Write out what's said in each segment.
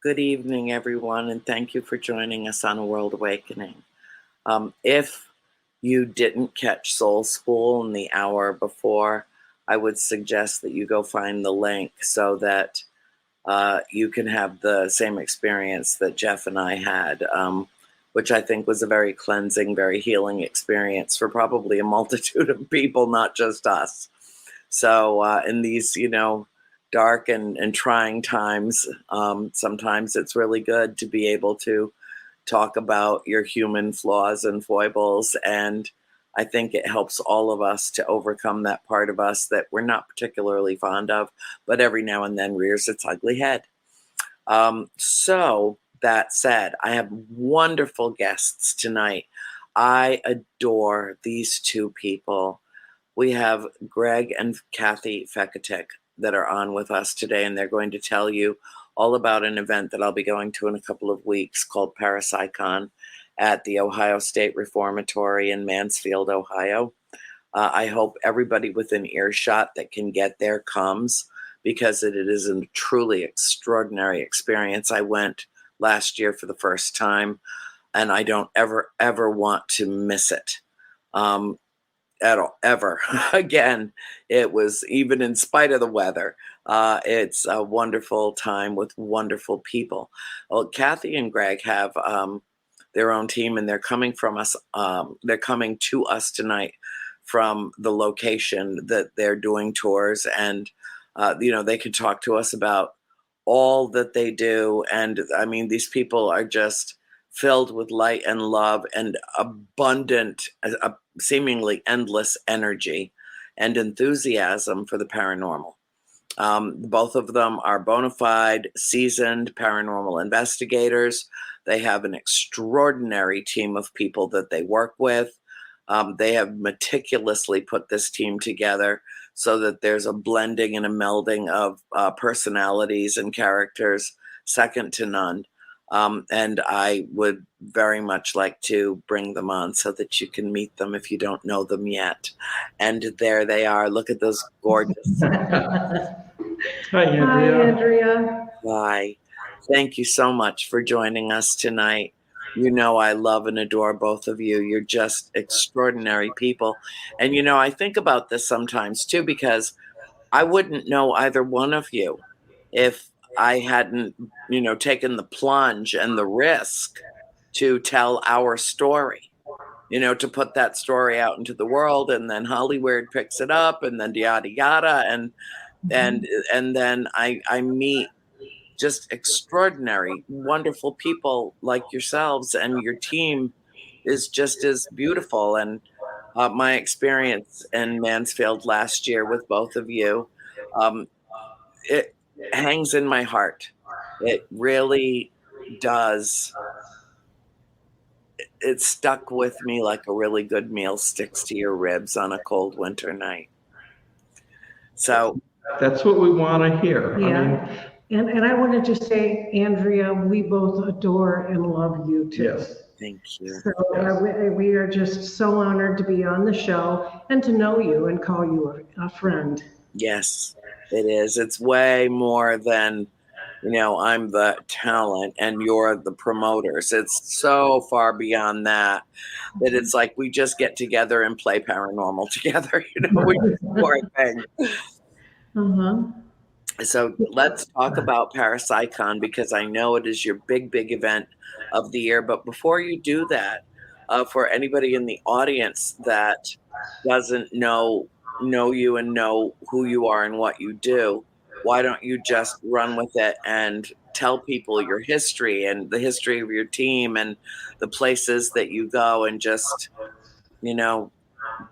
Good evening, everyone, and thank you for joining us on A World Awakening. If you didn't catch Soul School in the hour before, I would suggest that you go find the link so that you can have the same experience that Jeff and I had, which I think was a very cleansing, very healing experience for probably a multitude of people, not just us. So in these, dark and trying times, sometimes it's really good to be able to talk about your human flaws and foibles. And I think it helps all of us to overcome that part of us that we're not particularly fond of, but every now and then rears its ugly head. So that said, I have wonderful guests tonight. I adore these two people. We have Greg and Kathy Feketik that are on with us today, and they're going to tell you all about an event that I'll be going to in a couple of weeks called Parapsychon at the Ohio State Reformatory in Mansfield, Ohio. I hope everybody within earshot that can get there comes, because it is a truly extraordinary experience. I went last year for the first time, and I don't ever want to miss it. At all, ever again. It was, even in spite of the weather, it's a wonderful time with wonderful people. Well, Kathy and Greg have their own team, and they're coming from us. They're coming to us tonight from the location that they're doing tours, and they can talk to us about all that they do. And I mean, these people are just filled with light and love and abundant, seemingly endless energy and enthusiasm for the paranormal. Both of them are bona fide, seasoned paranormal investigators. They have an extraordinary team of people that they work with. They have meticulously put this team together so that there's a blending and a melding of personalities and characters second to none. And I would very much like to bring them on so that you can meet them if you don't know them yet. And there they are. Look at those gorgeous. Hi, Andrea. Hi, Andrea. Hi. Thank you so much for joining us tonight. You know, I love and adore both of you. You're just extraordinary people. And, I think about this sometimes too, because I wouldn't know either one of you if I hadn't, taken the plunge and the risk to tell our story, to put that story out into the world, and then Hollywood picks it up, and then yada yada, and then I meet just extraordinary, wonderful people like yourselves, and your team is just as beautiful. And my experience in Mansfield last year with both of you, it hangs in my heart. It really does. It stuck with me like a really good meal sticks to your ribs on a cold winter night. So that's what we want to hear. Yeah. And I want to just say, Andrea, we both adore and love you too. Yes. Thank you. So we are just so honored to be on the show and to know you and call you a friend. Yes, it is. It's way more than, I'm the talent and you're the promoters. It's so far beyond that it's like we just get together and play paranormal together. We just do our thing. So let's talk about Parapsychon, because I know it is your big event of the year. But before you do that, for anybody in the audience that doesn't know you and know who you are and what you do, why don't you just run with it and tell people your history and the history of your team and the places that you go, and just,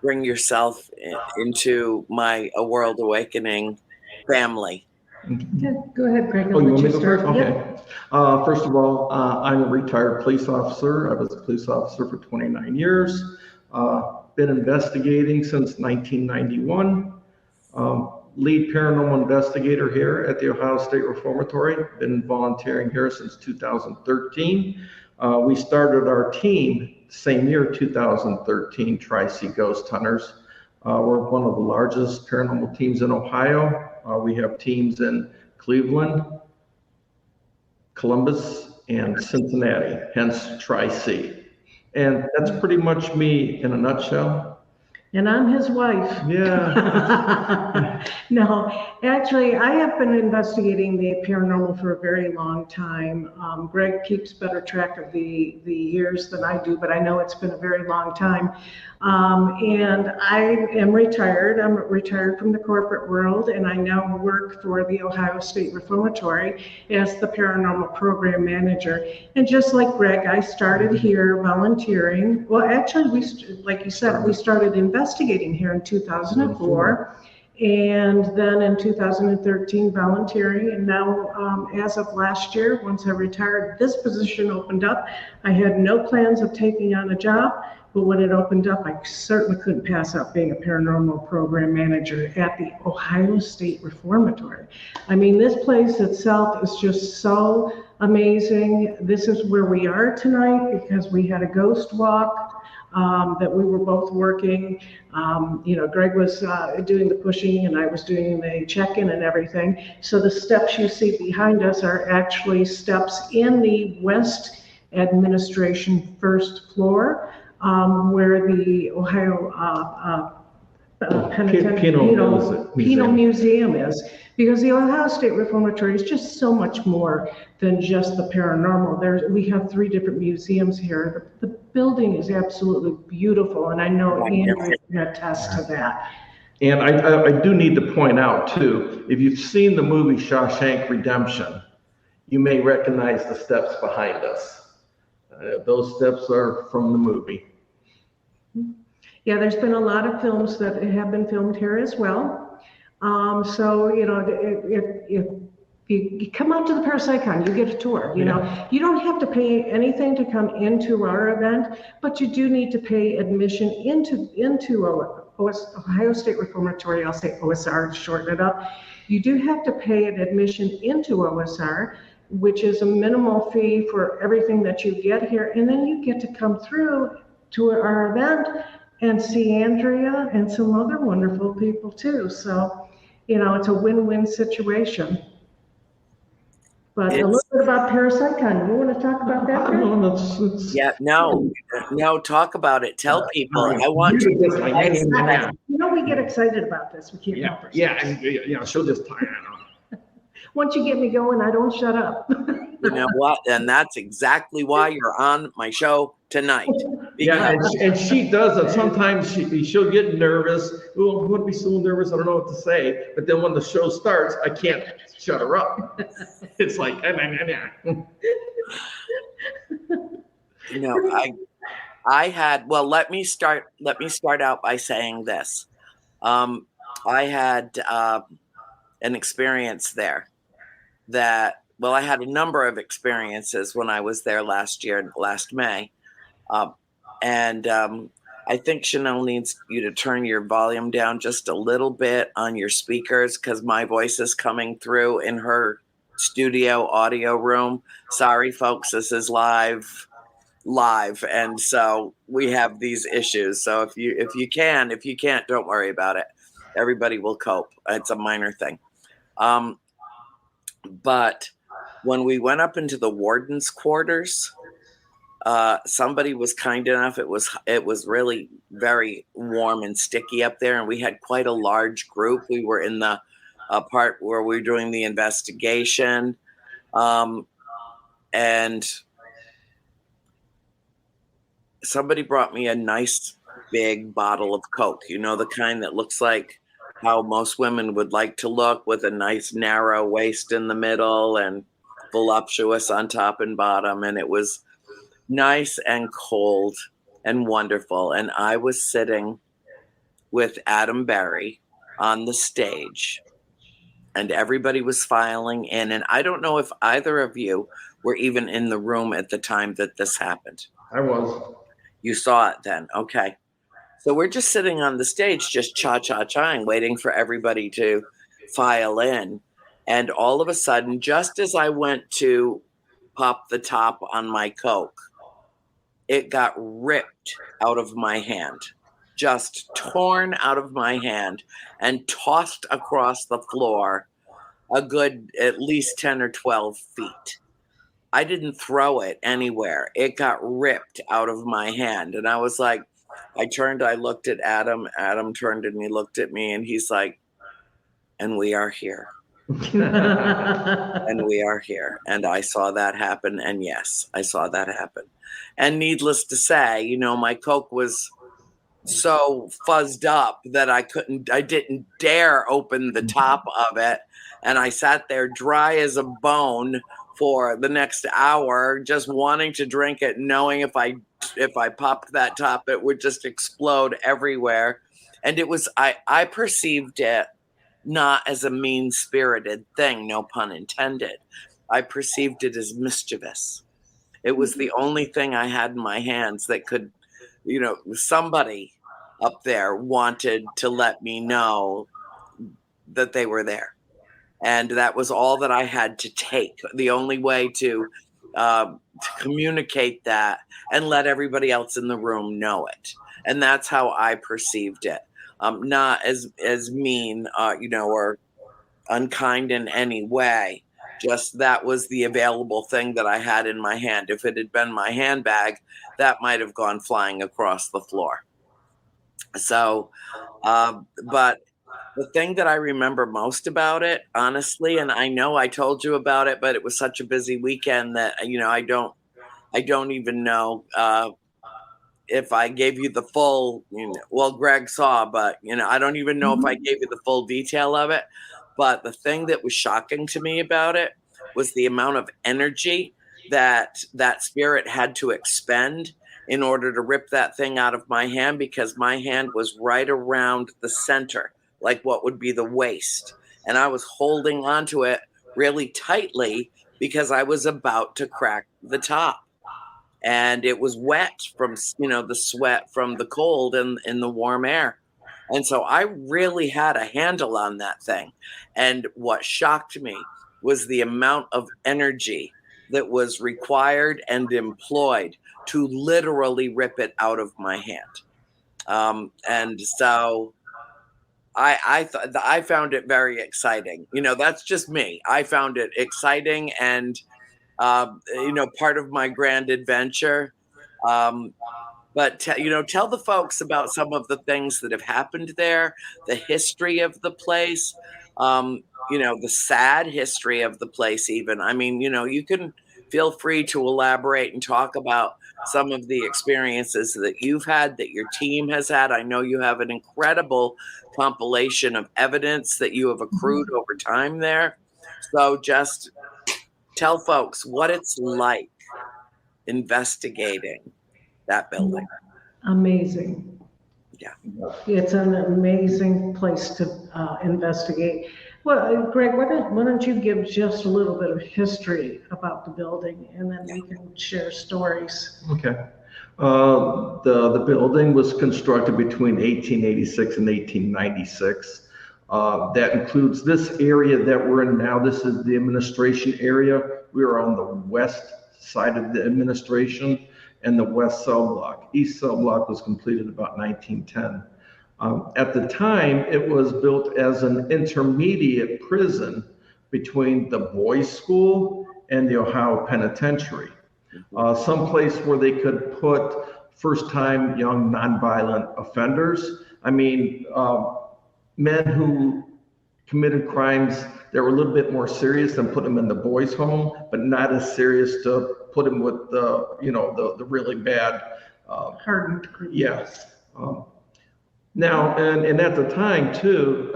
bring yourself into A World Awakening family. Okay, go ahead, Greg. Oh, you want me to go first? Okay. Yep. First of all, I'm a retired police officer. I was a police officer for 29 years. Been investigating since 1991. Lead paranormal investigator here at the Ohio State Reformatory. Been volunteering here since 2013. We started our team same year, 2013, Tri-C Ghost Hunters. We're one of the largest paranormal teams in Ohio. We have teams in Cleveland, Columbus, and Cincinnati, hence Tri-C. And that's pretty much me in a nutshell. And I'm his wife. Yeah. No, actually, I have been investigating the paranormal for a very long time. Greg keeps better track of the years than I do, but I know it's been a very long time. And I am retired. I'm retired from the corporate world, and I now work for the Ohio State Reformatory as the paranormal program manager. And just like Greg, I started here volunteering. Well, actually, like you said, we started investigating here in 2004. And then in 2013, volunteering. And now, as of last year, once I retired, this position opened up. I had no plans of taking on a job, but when it opened up, I certainly couldn't pass up being a paranormal program manager at the Ohio State Reformatory. I mean, this place itself is just so amazing. This is where we are tonight because we had a ghost walk. That we were both working. Greg was doing the pushing and I was doing the check-in and everything. So the steps you see behind us are actually steps in the West Administration first floor, where the Ohio Penal Museum is, because the Ohio State Reformatory is just so much more than just the paranormal. We have 3 different museums here. The building is absolutely beautiful, and I know Andrew can attest to that. And I do need to point out too, if you've seen the movie Shawshank Redemption, you may recognize the steps behind us. Those steps are from the movie. Yeah, there's been a lot of films that have been filmed here as well. So, if you come out to the Parapsychon, you get a tour. You don't have to pay anything to come into our event, but you do need to pay admission into Ohio State Reformatory. I'll say OSR to shorten it up. You do have to pay an admission into OSR, which is a minimal fee for everything that you get here, and then you get to come through to our event and see Andrea and some other wonderful people too. So, it's a win-win situation. But a little bit about Parapsychon. You want to talk about that? Yeah, no, talk about it. Tell people. I want to. We get excited about this. We can't help ourselves. Yeah, and she'll just Once you get me going, I don't shut up. You know what? And that's exactly why you're on my show tonight. Yeah, and she does it. Sometimes she'll get nervous. Oh, I'm going to be so nervous. I don't know what to say. But then when the show starts, I can't shut her up. It's like, I had. Well, let me start out by saying this. I had an experience there that. Well, I had a number of experiences when I was there last May. And I think Chanel needs you to turn your volume down just a little bit on your speakers because my voice is coming through in her studio audio room. Sorry, folks, this is live. And so we have these issues. So if you can't, don't worry about it. Everybody will cope. It's a minor thing. But when we went up into the warden's quarters, somebody was kind enough. It was really very warm and sticky up there, and we had quite a large group. We were in the part where we were doing the investigation, and somebody brought me a nice big bottle of Coke. The kind that looks like how most women would like to look, with a nice narrow waist in the middle and voluptuous on top and bottom. And it was nice and cold and wonderful. And I was sitting with Adam Berry on the stage, and everybody was filing in. And I don't know if either of you were even in the room at the time that this happened. I was. You saw it then. Okay. So we're just sitting on the stage, just cha-cha-chaing, waiting for everybody to file in. And all of a sudden, just as I went to pop the top on my Coke, it got ripped out of my hand, just torn out of my hand and tossed across the floor a good at least 10 or 12 feet. I didn't throw it anywhere. It got ripped out of my hand. And I was like, I turned, I looked at Adam. Adam turned and he looked at me and he's like, and we are here. And we are here. And I saw that happen. And yes, I saw that happen. And needless to say, you know, my Coke was so fuzzed up that I didn't dare open the top of it. And I sat there dry as a bone for the next hour, just wanting to drink it, knowing if I popped that top, it would just explode everywhere. And it was, I perceived it not as a mean-spirited thing, no pun intended. I perceived it as mischievous. It was the only thing I had in my hands that could, you know, somebody up there wanted to let me know that they were there. And that was all that I had to take. The only way to communicate that and let everybody else in the room know it. And that's how I perceived it. Not as mean, you know, or unkind in any way. Just that was the available thing that I had in my hand. If it had been my handbag, that might have gone flying across the floor. So, but the thing that I remember most about it, honestly, and I know I told you about it, but it was such a busy weekend that, you know, I don't even know if I gave you the full, you know, well, Greg saw, but, you know, I don't even know if I gave you the full detail of it. But the thing that was shocking to me about it was the amount of energy that spirit had to expend in order to rip that thing out of my hand, because my hand was right around the center, like what would be the waist. And I was holding onto it really tightly because I was about to crack the top. And it was wet from, you know, the sweat from the cold and in the warm air. And so I really had a handle on that thing. And what shocked me was the amount of energy that was required and employed to literally rip it out of my hand. And so I found it very exciting. You know, that's just me. I found it exciting and, you know, part of my grand adventure. But you know, tell the folks about some of the things that have happened there, the history of the place, you know, the sad history of the place even. I mean, you know, you can feel free to elaborate and talk about some of the experiences that you've had, that your team has had. I know you have an incredible compilation of evidence that you have accrued over time there. So just tell folks what it's like investigating that building. Amazing. Yeah. It's an amazing place to investigate. Well, Greg, why don't you give just a little bit of history about the building, and then we can share stories. Okay. The building was constructed between 1886 and 1896. That includes this area that we're in now. This is the administration area. We are on the west side of the administration and the west cell block. East cell block was completed about 1910. At the time, it was built as an intermediate prison between the boys' school and the Ohio Penitentiary. Someplace where they could put first-time young nonviolent offenders. I mean, men who committed crimes that were a little bit more serious and put them in the boys' home, but not as serious to put them with the, you know, the really bad. Hardened criminals. Yes. Now, and at the time too,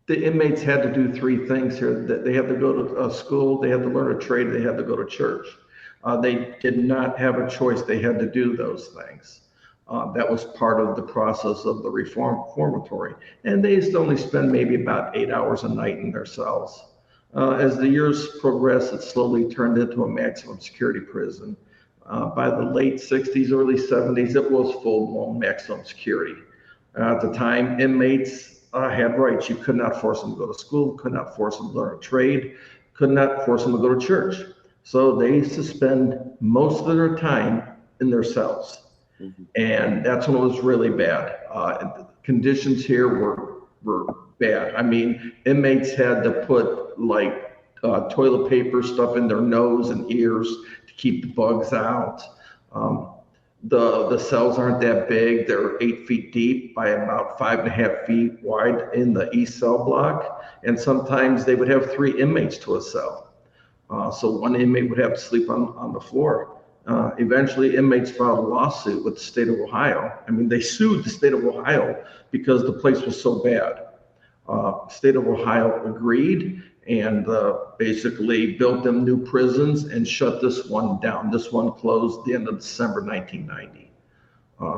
the inmates had to do three things here. That they had to go to a school, they had to learn a trade, they had to go to church. They did not have a choice. They had to do those things. That was part of the process of the reformatory. And they used to only spend maybe about 8 hours a night in their cells. As the years progressed, it slowly turned into a maximum security prison. By the late 60s, early 70s, it was full-blown maximum security. At the time, inmates had rights. You could not force them to go to school, could not force them to learn a trade, could not force them to go to church. So they used to spend most of their time in their cells. Mm-hmm. And that's when it was really bad. Conditions here were bad. I mean, inmates had to put like toilet paper stuff in their nose and ears to keep the bugs out. The cells aren't that big. They're 8 feet deep by about 5.5 feet wide in the east cell block. And sometimes they would have 3 inmates to a cell. So one inmate would have to sleep on the floor. Eventually, inmates filed a lawsuit with the state of Ohio. I mean, they sued the state of Ohio because the place was so bad. State of Ohio agreed and basically built them new prisons and shut this one down. This one closed the end of December 1990.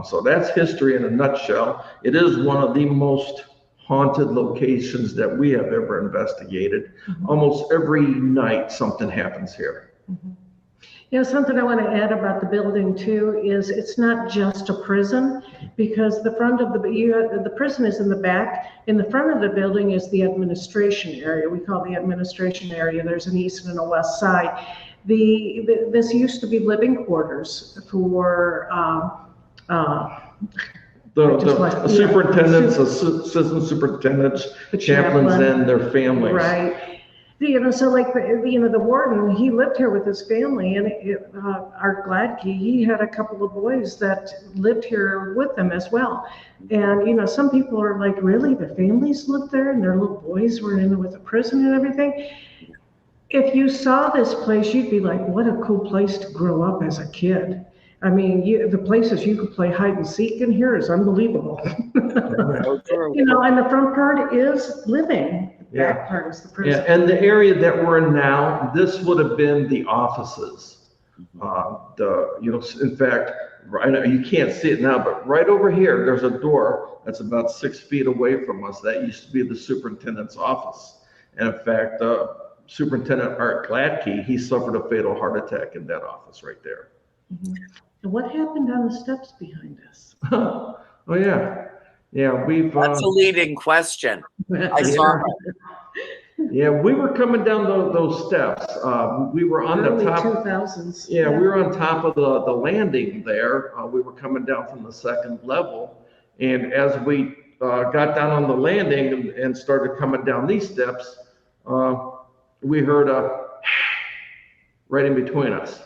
So that's history in a nutshell. It is one of the most haunted locations that we have ever investigated. Mm-hmm. Almost every night something happens here. Mm-hmm. You know, something I want to add about the building too is it's not just a prison, because the front of the prison is in the back. In the front of the building is the administration area. We call the administration area. There's an east and a west side. This used to be living quarters for the superintendents, assistant superintendents, chaplains, and their families. Right. You know, so like the warden, he lived here with his family, and Art Gladkey, he had a couple of boys that lived here with them as well. And you know, some people are like, really, the families lived there, and their little boys were in with the prison and everything. If you saw this place, you'd be like, what a cool place to grow up as a kid. I mean, the places you could play hide and seek in here is unbelievable. You know, and the front part is living. Yeah. That part is the prison. Yeah, and the area that we're in now, this would have been the offices. In fact, right, you can't see it now, but right over here, there's a door that's about 6 feet away from us. That used to be the superintendent's office. And in fact, Superintendent Art Gladkey, he suffered a fatal heart attack in that office right there. Mm-hmm. And what happened on the steps behind us? Oh yeah. Yeah, That's a leading question. I saw it. Yeah, we were coming down those steps. We were on early the top. 2000s. Yeah, we were on top of the landing there. We were coming down from the second level. And as we got down on the landing and started coming down these steps, we heard a right in between us.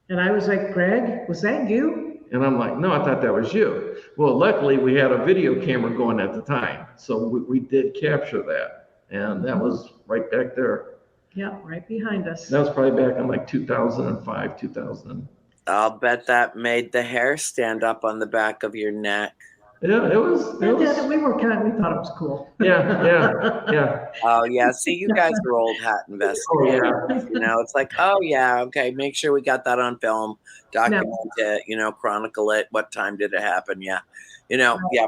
And I was like, Greg, was that you? And I'm like, no, I thought that was you. Well, luckily we had a video camera going at the time. So we did capture that. And that was right back there. Yeah, right behind us. That was probably back in like 2005, 2000. I'll bet that made the hair stand up on the back of your neck. Yeah, it was. We thought it was cool. Yeah. Oh yeah, see, you guys are old hat investigators. Oh, yeah. You know, it's like, oh yeah, okay, make sure we got that on film, document it, you know, chronicle it. What time did it happen? Yeah, you know, yeah,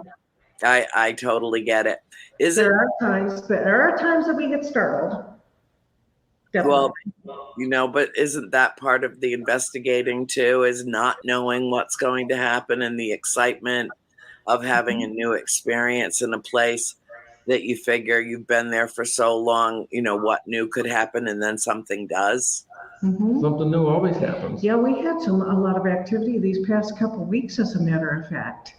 I totally get it. There are times that we get startled. Definitely. Well, you know, but isn't that part of the investigating too? Is not knowing what's going to happen and the excitement of having a new experience in a place that you figure you've been there for so long, you know, what new could happen, and then something does. Mm-hmm. Something new always happens. Yeah, we had a lot of activity these past couple of weeks, as a matter of fact.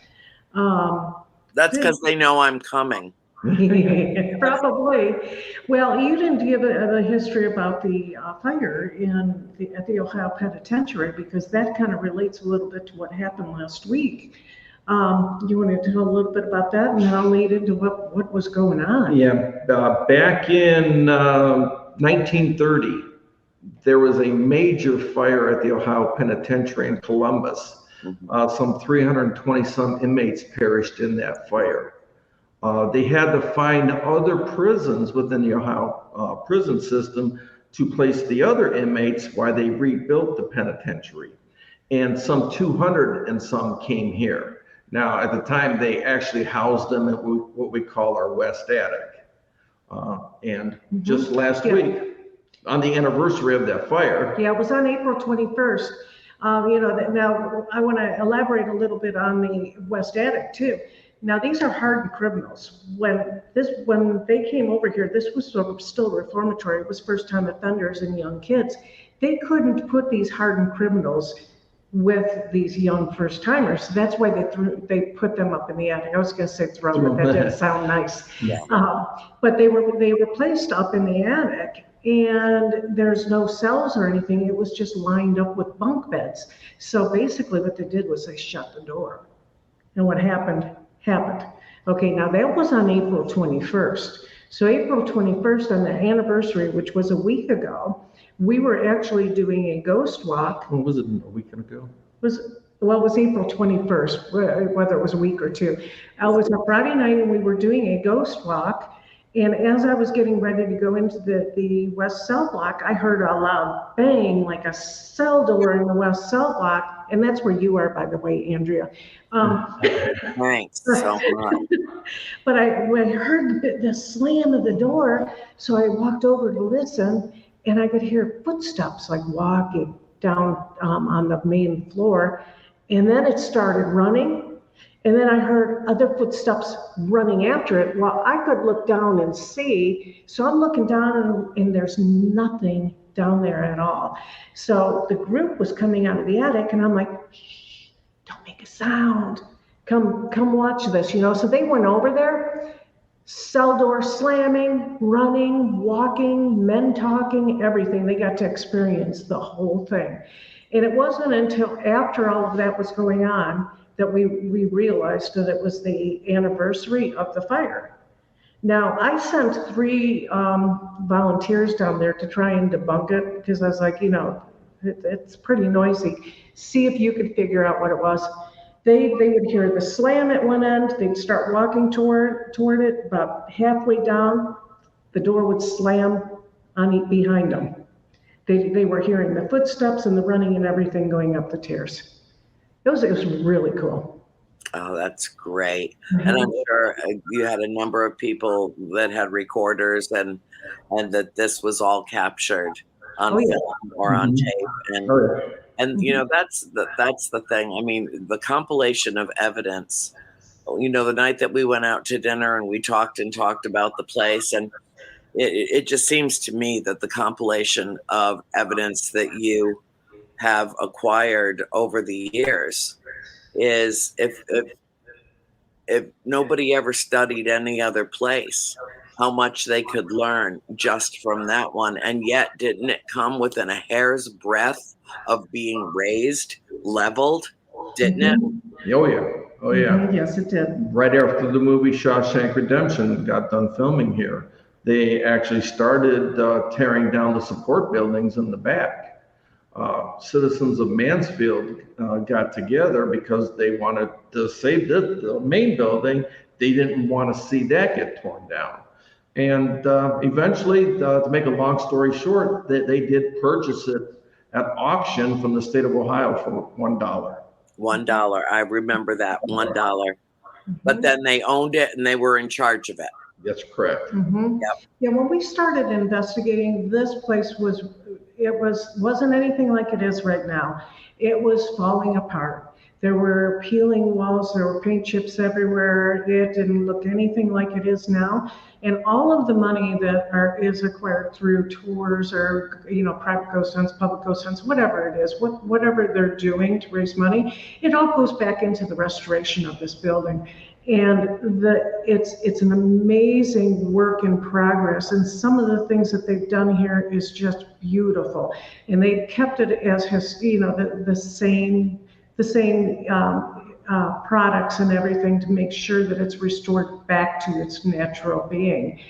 That's because they know I'm coming. Probably. Well, you didn't give a history about the fire at the Ohio Penitentiary, because that kind of relates a little bit to what happened last week. You want to tell a little bit about that, and then I'll lead into what was going on. Yeah, back in 1930, there was a major fire at the Ohio Penitentiary in Columbus. Some 320 some inmates perished in that fire. They had to find other prisons within the Ohio prison system to place the other inmates while they rebuilt the penitentiary. And some 200 and some came here. Now, at the time, they actually housed them at what we call our West Attic. And just last week, on the anniversary of that fire. Yeah, it was on April 21st. Now, I want to elaborate a little bit on the West Attic, too. Now, these are hardened criminals. When they came over here, this was still reformatory. It was first-time offenders and young kids. They couldn't put these hardened criminals with these young first timers. So that's why they put them up in the attic. I was going to say throw, but that didn't sound nice. Yeah. But they were placed up in the attic, and there's no cells or anything. It was just lined up with bunk beds. So basically, what they did was they shut the door, and what happened happened. Okay, now that was on April 21st. So April 21st, on the anniversary, which was a week ago, we were actually doing a ghost walk. What was it, a week ago? It was April 21st, whether it was a week or two. It was a Friday night, and we were doing a ghost walk. And as I was getting ready to go into the west cell block, I heard a loud bang, like a cell door in the west cell block. And that's where you are, by the way, Andrea. Thanks so much. But when I heard the slam of the door, so I walked over to listen, and I could hear footsteps like walking down on the main floor. And then it started running. And then I heard other footsteps running after it. Well, I could look down and see. So I'm looking down, and there's nothing down there at all. So the group was coming out of the attic, and I'm like, shh, don't make a sound. Come watch this, So they went over there, cell door slamming, running, walking, men talking, everything. They got to experience the whole thing. And it wasn't until after all of that was going on that we realized that it was the anniversary of the fire. Now, I sent 3 volunteers down there to try and debunk it, because I was like, it's pretty noisy. See if you could figure out what it was. They would hear the slam at one end, they'd start walking toward it, about halfway down, the door would slam behind them. They were hearing the footsteps and the running and everything going up the stairs. It was really cool. Oh, that's great. And I'm sure you had a number of people that had recorders and that this was all captured on film or on tape. And that's the thing. I mean, the compilation of evidence, the night that we went out to dinner and we talked about the place, and it just seems to me that the compilation of evidence that you have acquired over the years is, if nobody ever studied any other place, how much they could learn just from that one. And yet, didn't it come within a hair's breadth of being raised, leveled? Didn't it? Oh yeah. Yes, it did. Right after the movie Shawshank Redemption got done filming here, they actually started tearing down the support buildings in the back. Citizens of Mansfield got together because they wanted to save the main building. They didn't want to see that get torn down. And eventually, to make a long story short, they did purchase it at auction from the state of Ohio for $1. $1. I remember that, $1. But then they owned it and they were in charge of it. That's correct. Yep. Yeah, when we started investigating, this place wasn't anything like it is right now. It was falling apart. There were peeling walls, there were paint chips everywhere. It didn't look anything like it is now. And all of the money that is acquired through tours or private ghost hunts, public ghost hunts, whatever it is, whatever they're doing to raise money, it all goes back into the restoration of this building. And it's an amazing work in progress. And some of the things that they've done here is just beautiful. And they've kept it as the same products and everything to make sure that it's restored back to its natural being.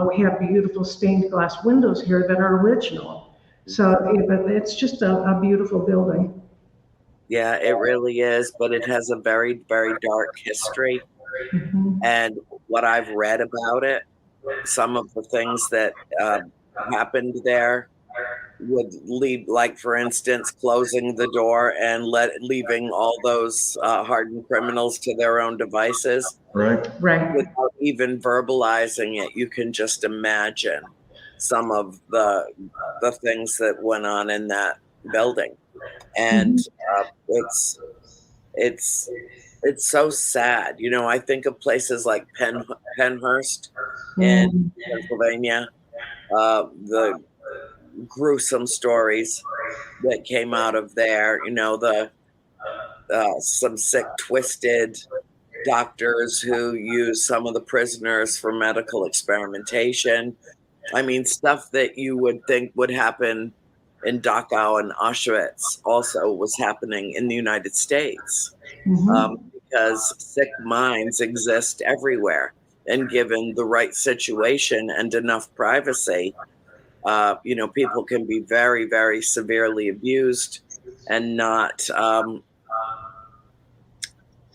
We have beautiful stained glass windows here that are original. So it's just a beautiful building. Yeah, it really is, but it has a very, very dark history. And what I've read about it, some of the things that happened there would lead, like, for instance, closing the door and leaving all those hardened criminals to their own devices. Right. Without even verbalizing it, you can just imagine some of the things that went on in that building. And it's so sad. I think of places like Penhurst in Pennsylvania, the gruesome stories that came out of there, the some sick, twisted doctors who use some of the prisoners for medical experimentation. I mean, stuff that you would think would happen in Dachau and Auschwitz also was happening in the United States, because sick minds exist everywhere. And given the right situation and enough privacy, people can be very, very severely abused and not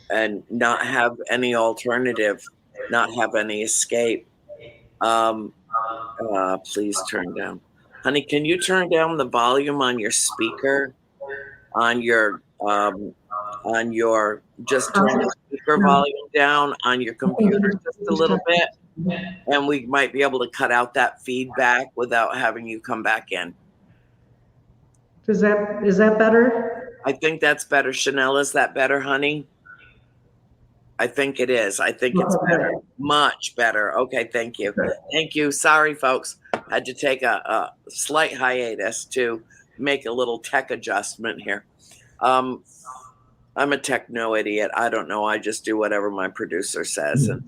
have any alternative, not have any escape. Please turn down, honey. Can you turn down the volume on your speaker? On your just turn the speaker volume down on your computer just a little bit, and we might be able to cut out that feedback without having you come back in. Is that better? I think that's better. Chanel, is that better, honey? I think it is. I think it's better. Much better. Okay, thank you. Thank you. Sorry, folks. I had to take a slight hiatus to make a little tech adjustment here. I'm a techno idiot. I don't know. I just do whatever my producer says. And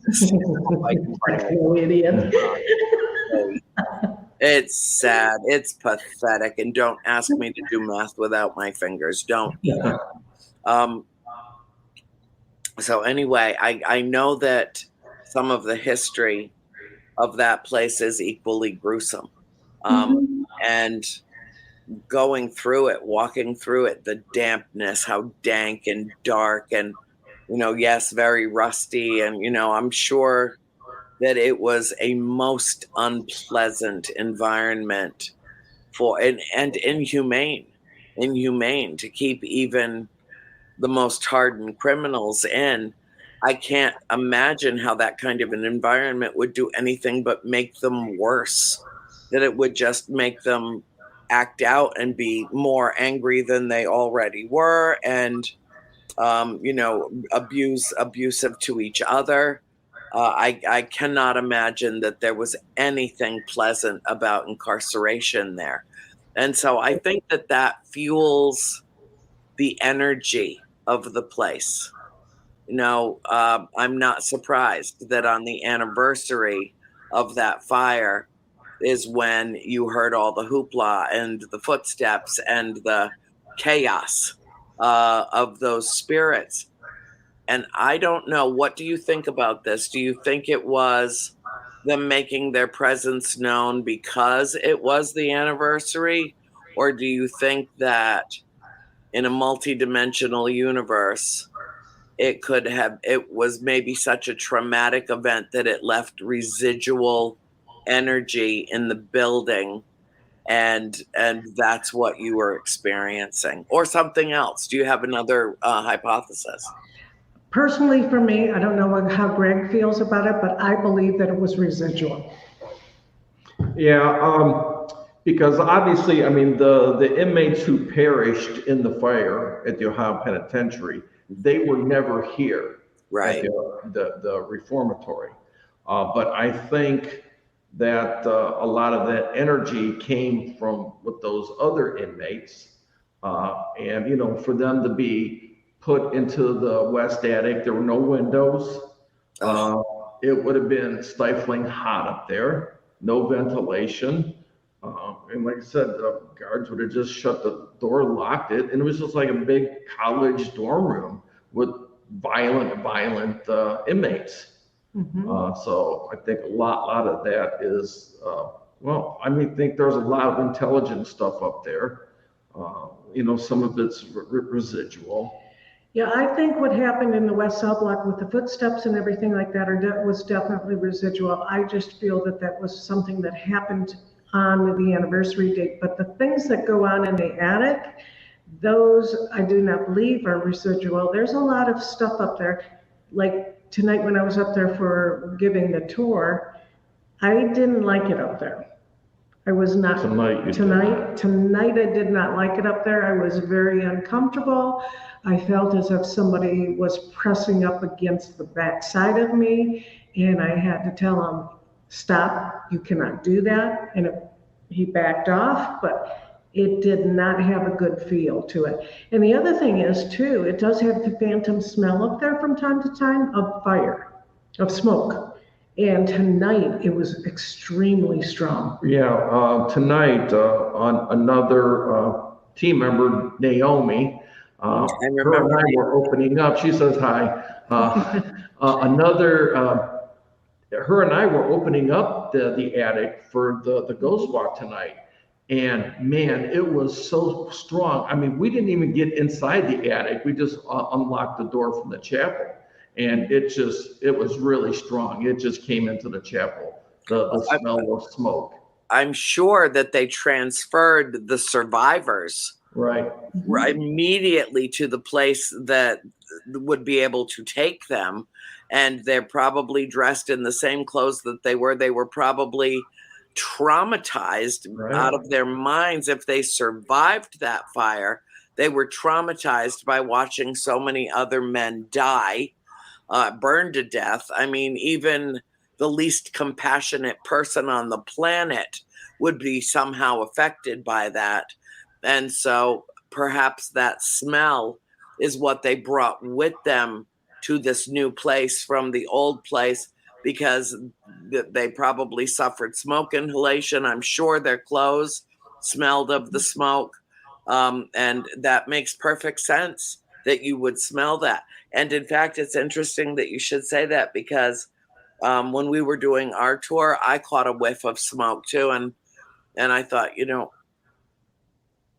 techno idiot. It's sad. It's pathetic. And don't ask me to do math without my fingers. Don't. So anyway, I know that some of the history of that place is equally gruesome. And going through it, walking through it, the dampness, how dank and dark and, yes, very rusty. And, I'm sure that it was a most unpleasant environment and inhumane to keep even the most hardened criminals in. I can't imagine how that kind of an environment would do anything but make them worse, that it would just make them act out and be more angry than they already were, and abusive to each other. I cannot imagine that there was anything pleasant about incarceration there. And so I think that fuels the energy of the place. I'm not surprised that on the anniversary of that fire is when you heard all the hoopla and the footsteps and the chaos of those spirits. And I don't know, what do you think about this? Do you think it was them making their presence known because it was the anniversary? Or do you think that in a multidimensional universe, it was maybe such a traumatic event that it left residual energy in the building, and that's what you were experiencing, or something else? Do you have another hypothesis? Personally, for me, I don't know how Greg feels about it, but I believe that it was residual. Yeah, because obviously, I mean, the inmates who perished in the fire at the Ohio Penitentiary, they were never here, right, at the reformatory. But I think that a lot of that energy came from with those other inmates, and for them to be put into the west attic, there were no windows. It would have been stifling hot up there, no ventilation. And like I said, the guards would have just shut the door, locked it, and it was just like a big college dorm room with violent inmates. So I think a lot of that is, I think there's a lot of intelligent stuff up there. Some of it's residual. Yeah, I think what happened in the West Cell Block with the footsteps and everything like that was definitely residual. I just feel that was something that happened on the anniversary date. But the things that go on in the attic, those I do not believe are residual. There's a lot of stuff up there. Like tonight when I was up there for giving the tour, I didn't like it up there. I was not tonight I did not like it up there. I was very uncomfortable. I felt as if somebody was pressing up against the back side of me, and I had to tell him, stop, you cannot do that. And he backed off, but It did not have a good feel to it. And the other thing is too, it does have the phantom smell up there from time to time of fire, of smoke. And tonight it was extremely strong. Yeah, tonight on another team member, Naomi, I her and remember. I were opening up. She says hi. Another, her and I were opening up the attic for the ghost walk tonight. And man, it was so strong. I mean, we didn't even get inside the attic. We just unlocked the door from the chapel. And it was really strong. It just came into the chapel, the smell of smoke. I'm sure that they transferred the survivors Right. immediately to the place that would be able to take them. And they're probably dressed in the same clothes that they were. They were probably traumatized out of their minds. If they survived that fire, they were traumatized by watching so many other men die, burned to death. I mean, even the least compassionate person on the planet would be somehow affected by that. And so perhaps that smell is what they brought with them to this new place from the old place, because they probably suffered smoke inhalation. I'm sure their clothes smelled of the smoke. And that makes perfect sense that you would smell that. And in fact, it's interesting that you should say that, because when we were doing our tour, I caught a whiff of smoke too. And I thought,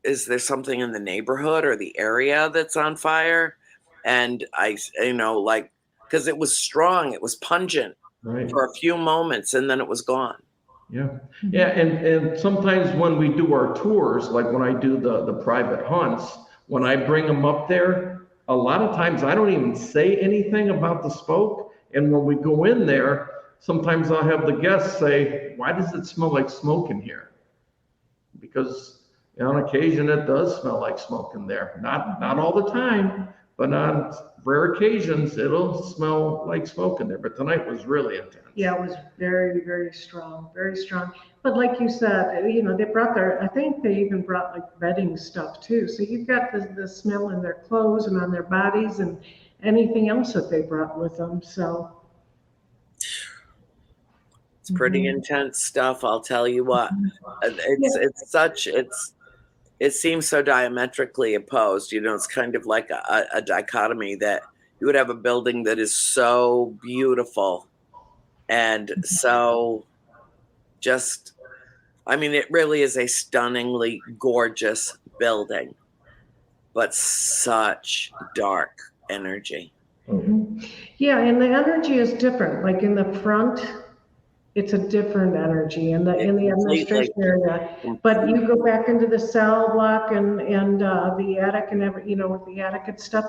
is there something in the neighborhood or the area that's on fire? And I, because it was strong, it was pungent for a few moments, and then it was gone. Yeah. Yeah. And sometimes when we do our tours, like when I do the private hunts, when I bring them up there, a lot of times I don't even say anything about the smoke. And when we go in there, sometimes I'll have the guests say, "Why does it smell like smoke in here?" Because on occasion it does smell like smoke in there. Not all the time, but on rare occasions it'll smell like smoke in there. But tonight was really intense. Yeah, it was very, very strong, very strong. But like you said, they brought I think they even brought like bedding stuff too. So you've got the smell in their clothes and on their bodies and anything else that they brought with them. So it's pretty intense stuff, I'll tell you what. It seems so diametrically opposed. It's kind of like a dichotomy, that you would have a building that is so beautiful and so just, I mean, it really is a stunningly gorgeous building, but such dark energy. Yeah, and the energy is different. Like in the front, it's a different energy in the administration area. But you go back into the cell block and the attic and with the attic and stuff,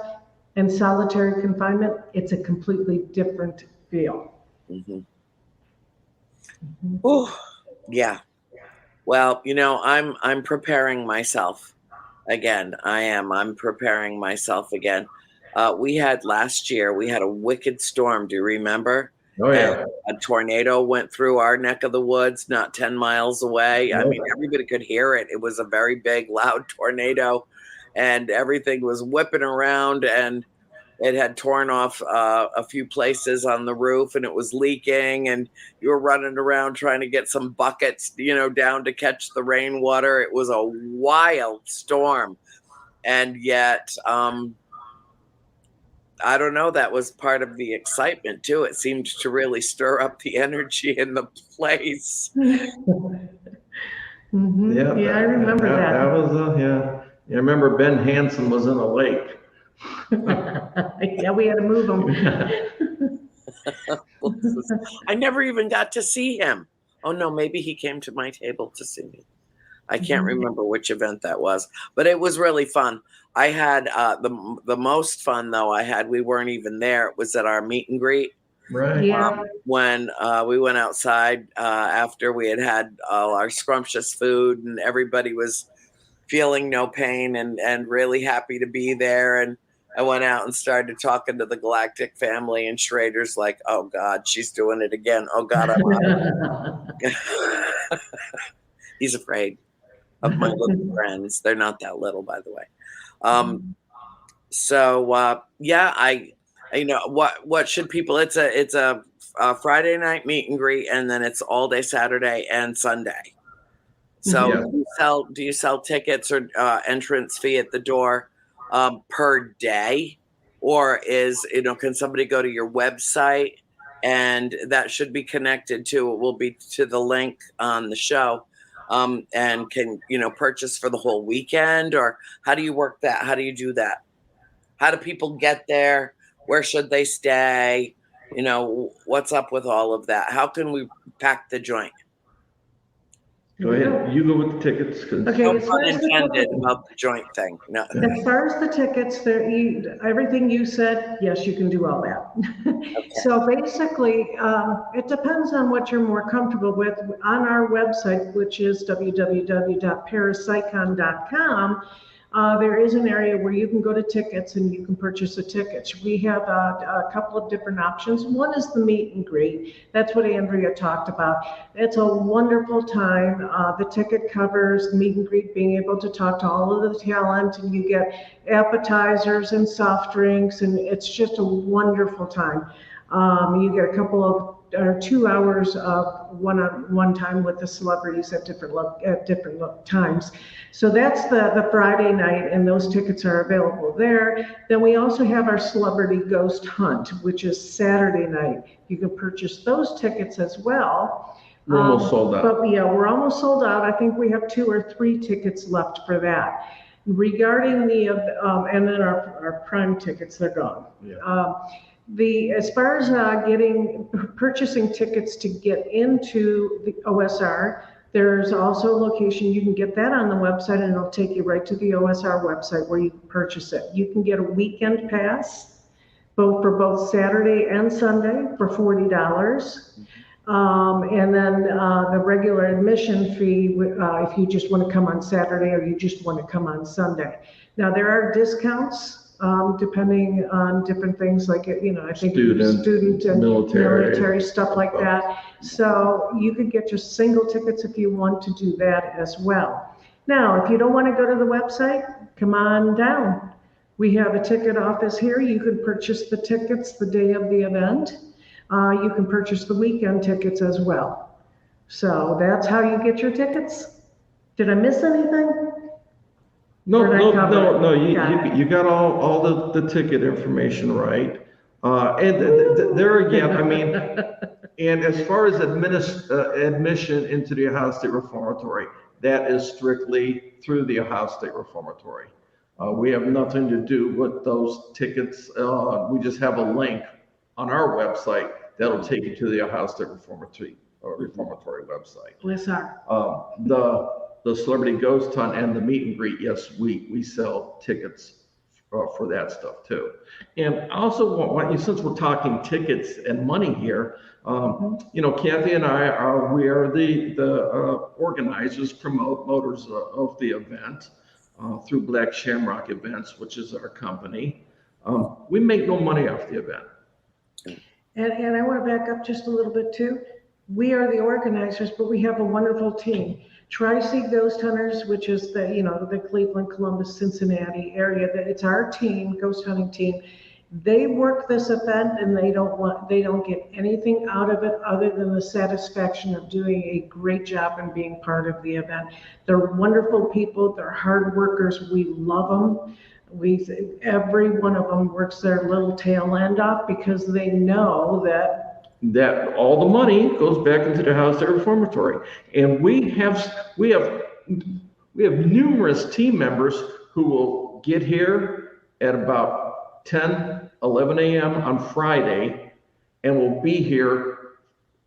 and solitary confinement, it's a completely different feel. Oh, yeah. Well, I'm preparing myself again. I'm preparing myself again. We had last year, we had a wicked storm. Do you remember? Oh, yeah. And a tornado went through our neck of the woods, not 10 miles away. I mean, everybody could hear it. It was a very big, loud tornado, and everything was whipping around, and it had torn off a few places on the roof, and it was leaking, and you were running around trying to get some buckets, down to catch the rainwater. It was a wild storm. And yet, I don't know, that was part of the excitement too. It seemed to really stir up the energy in the place. Yeah, Yeah, I remember that. That was, yeah. I remember Ben Hansen was in a lake. Yeah, we had to move him. I never even got to see him. Oh no, maybe he came to my table to see me. I can't remember which event that was, but it was really fun. I had the most fun though we weren't even there. It was at our meet and greet. Right. Yeah. When we went outside after we had all our scrumptious food, and everybody was feeling no pain and really happy to be there. And I went out and started talking to the Galactic family, and Schrader's like, "Oh God, she's doing it again. Oh God, I'm out." He's afraid. of my little friends. They're not that little, by the way. Yeah, what should people? It's a Friday night meet and greet, and then it's all day Saturday and Sunday. So Yeah. do you sell tickets or entrance fee at the door per day, or can somebody go to your website and that should be connected to, it will be to the link on the show, and can purchase for the whole weekend, or how do you work that? How do you do that? How do people get there? Where should they stay? What's up with all of that? How can we pack the joint? Go ahead. You go with the tickets. Okay, No as far pun as the intended tickets, about the joint thing. No. as far as the tickets, everything you said, yes, you can do all that. So basically, it depends on what you're more comfortable with. On our website, which is www.parapsychon.com, there is an area where you can go to tickets and you can purchase the tickets. We have a couple of different options. One is the meet and greet. That's what Andrea talked about. It's a wonderful time. The ticket covers meet and greet, being able to talk to all of the talent, and you get appetizers and soft drinks, and it's just a wonderful time. You get a couple of 2 hours of one-on-one time with the celebrities at different times. So that's the Friday night, and those tickets are available there. Then we also have our Celebrity Ghost Hunt, which is Saturday night. You can purchase those tickets as well. We're almost sold out. But yeah, we're almost sold out. I think we have 2 or 3 tickets left for that. Regarding and then our prime tickets, they're gone. Yeah. As far as purchasing tickets to get into the OSR, there's also a location. You can get that on the website, and it'll take you right to the OSR website where you can purchase it. You can get a weekend pass, for both Saturday and Sunday for $40. And then the regular admission fee if you just want to come on Saturday or you just want to come on Sunday. Now, there are discounts depending on different things like, I think student and military stuff like that. So you could get just single tickets if you want to do that as well. Now, if you don't want to go to the website, come on down. We have a ticket office here. You can purchase the tickets the day of the event. You can purchase the weekend tickets as well. So that's how you get your tickets. Did I miss anything? No. You got all the ticket information right. And there again, I mean, and as far as admission into the Ohio State Reformatory, that is strictly through the Ohio State Reformatory. We have nothing to do with those tickets. We just have a link on our website that'll take you to the Ohio State Reformatory website. The Celebrity Ghost Hunt and the meet and greet, yes, we sell tickets for that stuff too. And I also want you, since we're talking tickets and money here, Kathy and I we are the organizers, promoters of the event through Black Shamrock Events, which is our company. We make no money off the event. And I want to back up just a little bit too. We are the organizers, but we have a wonderful team. Tri-C Ghost Hunters, which is the Cleveland, Columbus, Cincinnati area, that it's our team, ghost hunting team. They work this event, and they don't get anything out of it other than the satisfaction of doing a great job and being part of the event. They're wonderful people. They're hard workers. We love them. Every one of them works their little tail end off because they know that all the money goes back into the Ohio State Reformatory. And we have numerous team members who will get here at about 10, 11 a.m. on Friday and will be here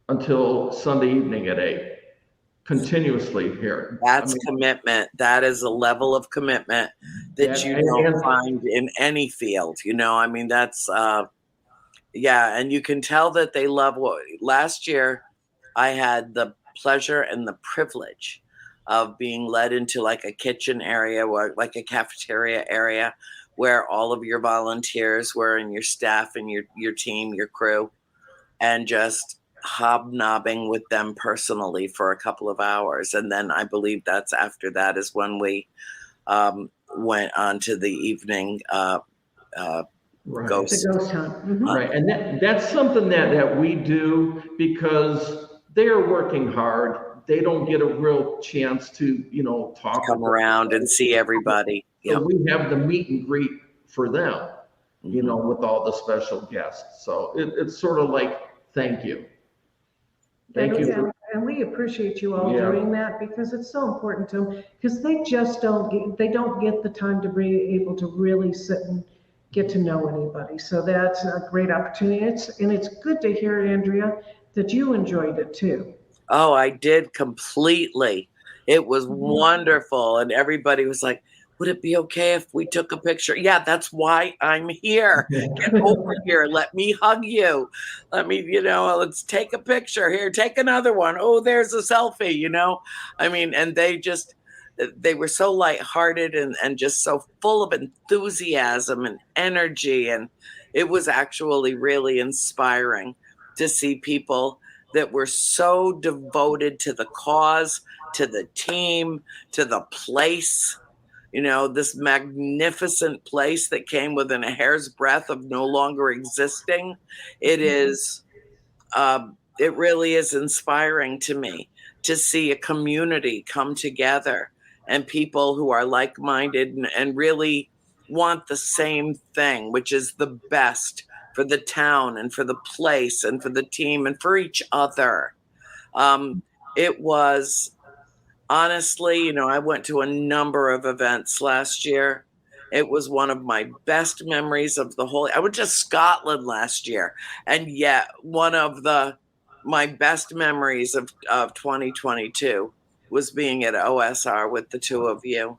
until Sunday evening at 8. Continuously here. That's commitment. That is a level of commitment that you don't find in any field. That's and you can tell that they love last year I had the pleasure and the privilege of being led into like a kitchen area or like a cafeteria area where all of your volunteers were and your staff and your team, your crew, and just hobnobbing with them personally for a couple of hours. And then I believe that's after that is when we went on to the evening Right. ghost. The ghost hunt. Mhm. Right, and that's something that we do because they're working hard. They don't get a real chance to, talk Come with around them. and see everybody. So Yep. we have the meet and greet for them, Mhm. with all the special guests. So it's sort of like, thank you. Thank you. And we appreciate you all Yeah. doing that because it's so important to them, because they just don't get the time to be able to really sit and get to know anybody. So that's a great opportunity. It's good to hear, Andrea, that you enjoyed it too. Oh, I did completely. It was Mhm. wonderful. And everybody was like, would it be okay if we took a picture? Yeah, that's why I'm here. Get over here. Let me hug you. Let me, let's take a picture here. Take another one. Oh, there's a selfie, I mean, and they were so lighthearted and just so full of enthusiasm and energy. And it was actually really inspiring to see people that were so devoted to the cause, to the team, to the place, this magnificent place that came within a hair's breadth of no longer existing. It really is inspiring to me to see a community come together and people who are like-minded and really want the same thing, which is the best for the town and for the place and for the team and for each other. It was honestly, I went to a number of events last year. It was one of my best memories of the whole. I went to Scotland last year, and yet one of my best memories of 2022 was being at OSR with the two of you.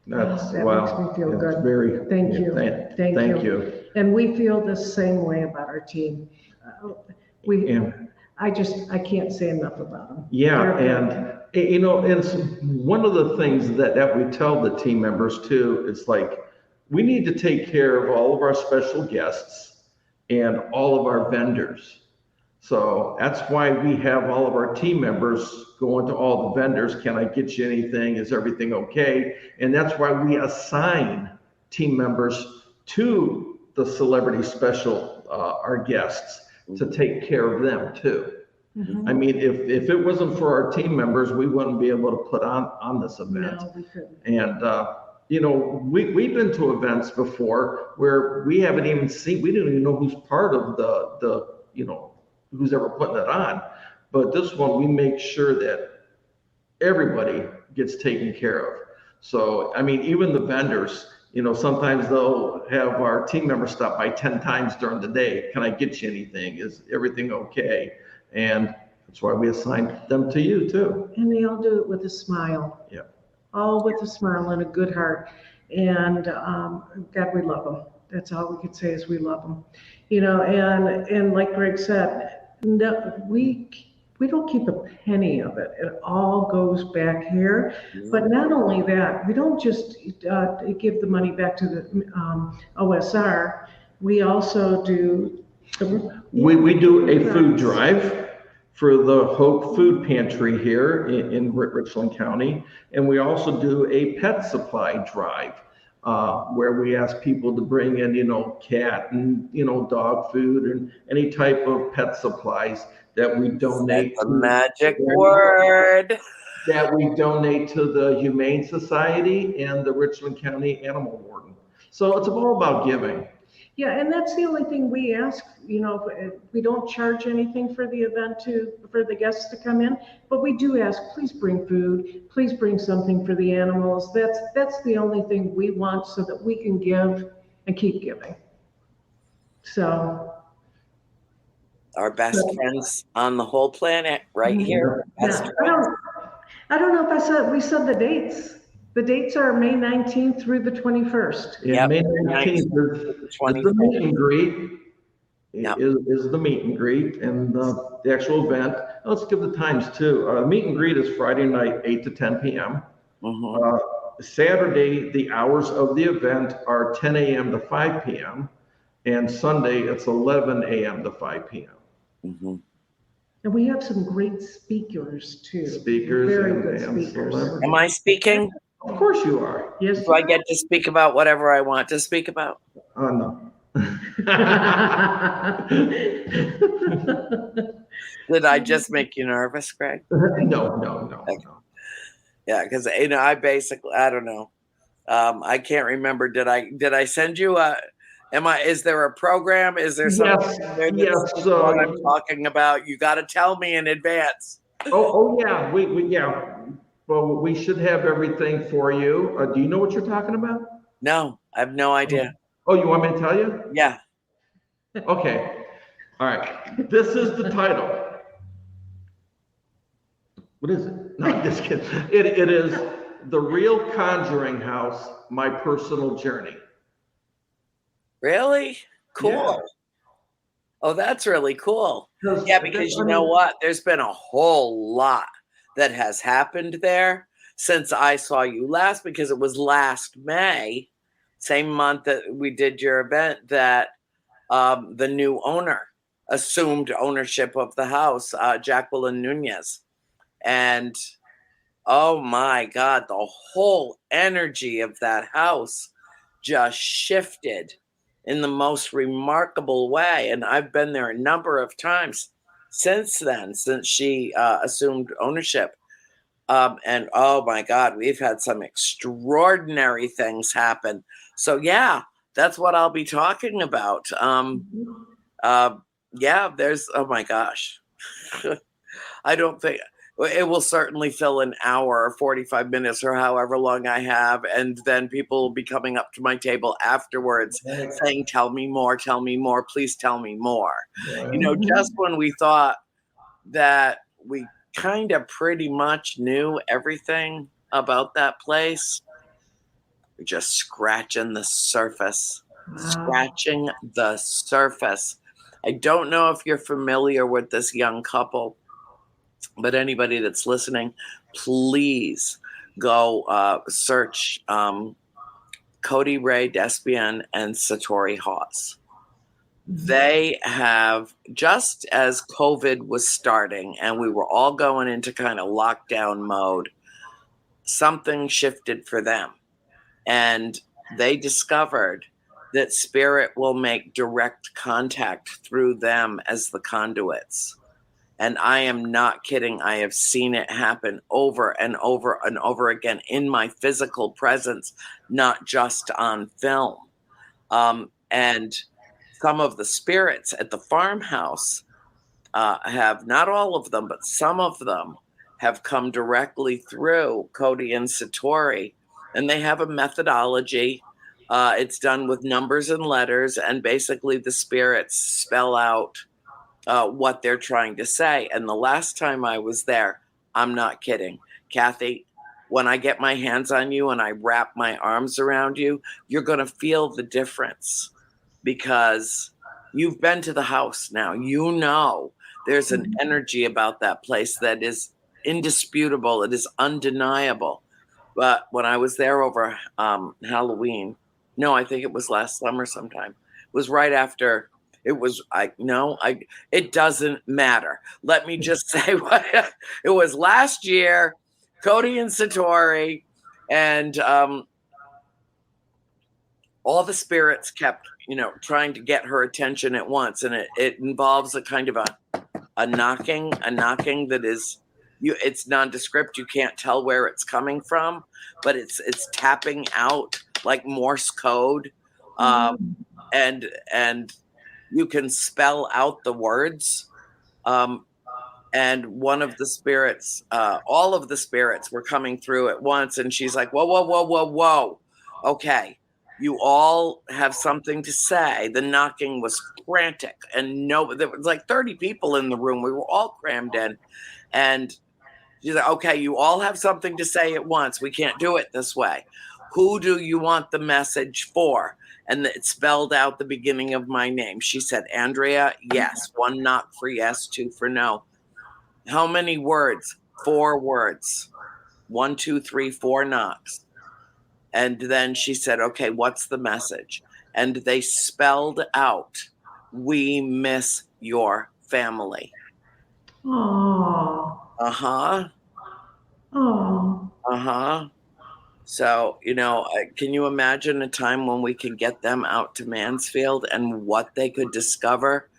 That makes me feel it's good. very. Thank yeah, you. Thank you. And we feel the same way about our team. I can't say enough about them. Yeah, They're and it's one of the things that we tell the team members too. It's like we need to take care of all of our special guests and all of our vendors. So that's why we have all of our team members going to all the vendors. Can I get you anything? Is everything okay? And that's why we assign team members to the celebrity special, our guests, to take care of them too. I mean, if it wasn't for our team members, we wouldn't be able to put on this event. No, we couldn't. And, we've been to events before where we haven't even seen, we didn't even know who's part of who's ever putting it on. But this one, we make sure that everybody gets taken care of. So, I mean, even the vendors, sometimes they'll have our team members stop by 10 times during the day. Can I get you anything? Is everything okay? And that's why we assign them to you too. And they all do it with a smile. Yeah. All with a smile and a good heart. And God, we love them. That's all we could say is we love them. And like Greg said, no, we don't keep a penny of it. It all goes back here. But not only that, we don't just give the money back to the OSR. We also do. We do a food drive for the Hope Food Pantry here in Richland County. And we also do a pet supply drive where we ask people to bring in, cat and, dog food and any type of pet supplies that we donate. That's a magic word. That we donate to the Humane Society and the Richland County Animal Warden. So it's all about giving. Yeah, and that's the only thing we ask, we don't charge anything for the event for the guests to come in, but we do ask, please bring food, please bring something for the animals. That's the only thing we want so that we can give and keep giving. So. Our best friends on the whole planet right here. Yeah, I don't know if we said the dates. The dates are May 19th through the 21st. Yeah, May 19th is the meet and greet. Is the meet and greet and the actual event. Let's give the times too. Meet and greet is Friday night, 8 to 10 p.m. Saturday, the hours of the event are 10 a.m. to 5 p.m. And Sunday, it's 11 a.m. to 5 p.m. And we have some great speakers too. Speakers Very and good speakers. celebrities. Am I speaking? Of course you are. Yes, Do I get to speak about whatever I want to speak about? No. Did I just make you nervous, Greg? No. Yeah, because I basically, I don't know. I can't remember. Did I send you a? Is there a program? Is there something there that's what I'm talking about? You got to tell me in advance. Oh yeah, yeah. Well, we should have everything for you. Do you know what you're talking about? No, I have no idea. Oh, you want me to tell you? Yeah. Okay. All right. This is the title. What is it? No, I'm just kidding. It is The Real Conjuring House, My Personal Journey. Really? Cool. Yeah. Oh, that's really cool. Yeah, because you know what? There's been a whole lot that has happened there since I saw you last, because it was last May, same month that we did your event, that the new owner assumed ownership of the house, Jacqueline Nunez. And oh my God, the whole energy of that house just shifted in the most remarkable way. And I've been there a number of times since then, since she assumed ownership. And oh my God, we've had some extraordinary things happen. So yeah, that's what I'll be talking about. Yeah, there's, oh my gosh. I don't think it will certainly fill an hour or 45 minutes or however long I have. And then people will be coming up to my table afterwards saying, tell me more, please tell me more. Just when we thought that we kind of pretty much knew everything about that place, we're just scratching the surface. Scratching the surface. I don't know if you're familiar with this young couple, but anybody that's listening, please go search Cody Ray Despian and Satori Hawes. They have, just as COVID was starting and we were all going into kind of lockdown mode, something shifted for them. And they discovered that spirit will make direct contact through them as the conduits. And I am not kidding. I have seen it happen over and over and over again in my physical presence, not just on film. And some of the spirits at the farmhouse have, not all of them, but some of them have come directly through Cody and Satori. And they have a methodology. It's done with numbers and letters. And basically the spirits spell out what they're trying to say. And the last time I was there, I'm not kidding, Kathy, when I get my hands on you and I wrap my arms around you, you're going to feel the difference, because you've been to the house now. There's an energy about that place that is indisputable. It is undeniable. But when I was there over Halloween, no, I think it was last summer sometime. It was right after. It doesn't matter. Let me just say it was last year. Cody and Satori, and all the spirits kept, trying to get her attention at once, and it involves a kind of a knocking that is, it's nondescript. You can't tell where it's coming from, but it's tapping out like Morse code, and you can spell out the words. And one of the spirits, all of the spirits were coming through at once. And she's like, whoa, whoa, whoa, whoa, whoa. Okay, you all have something to say. The knocking was frantic. And there was like 30 people in the room. We were all crammed in. And she's like, okay, you all have something to say at once. We can't do it this way. Who do you want the message for? And it spelled out the beginning of my name. She said, Andrea, yes. 1 knock for yes, 2 for no. How many words? 4 words. 1, 2, 3, 4 knocks. And then she said, okay, what's the message? And they spelled out, we miss your family. Oh, Uh-huh. oh. Uh-huh. So, can you imagine a time when we could get them out to Mansfield and what they could discover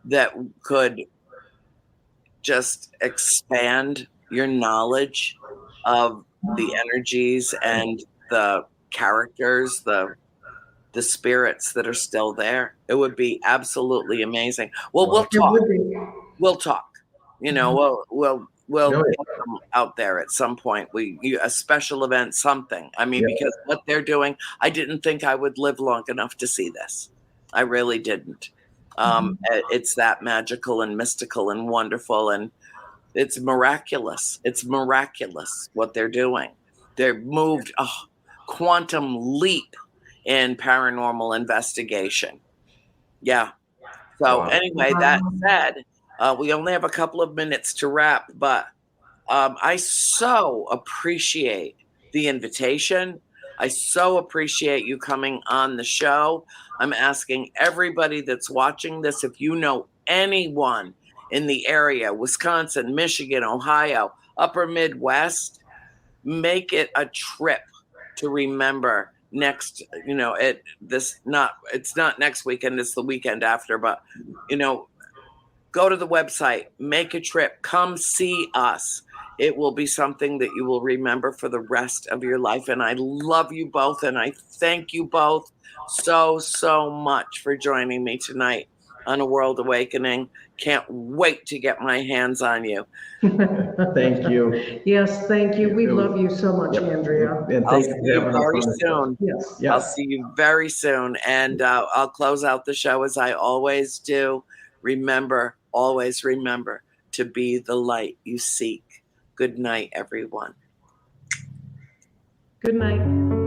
that could just expand your knowledge of the energies and the characters, the spirits that are still there? It would be absolutely amazing. Well, we'll It talk. would be. We'll talk. We'll No, get them out there at some point. A special event, something. I mean, yeah. because what they're doing, I didn't think I would live long enough to see this. I really didn't. It's that magical and mystical and wonderful, and it's miraculous. It's miraculous what they're doing. They're moved a quantum leap in paranormal investigation. Yeah. So Wow. anyway, that said, we only have a couple of minutes to wrap, but I so appreciate the invitation. I so appreciate you coming on the show. I'm asking everybody that's watching this, if you know anyone in the area, Wisconsin, Michigan, Ohio, Upper Midwest, make it a trip to remember next, it's not next weekend, it's the weekend after, but go to the website, make a trip, come see us. It will be something that you will remember for the rest of your life. And I love you both. And I thank you both so, so much for joining me tonight on A World Awakening. Can't wait to get my hands on you. Thank you. Yes, thank you. We love you so much, Yep. Andrea. And I'll thank see you you for having us very on the show. Yes. soon. Yeah. I'll see you very soon. And I'll close out the show as I always do. Remember, always remember to be the light you seek. Good night, everyone. Good night.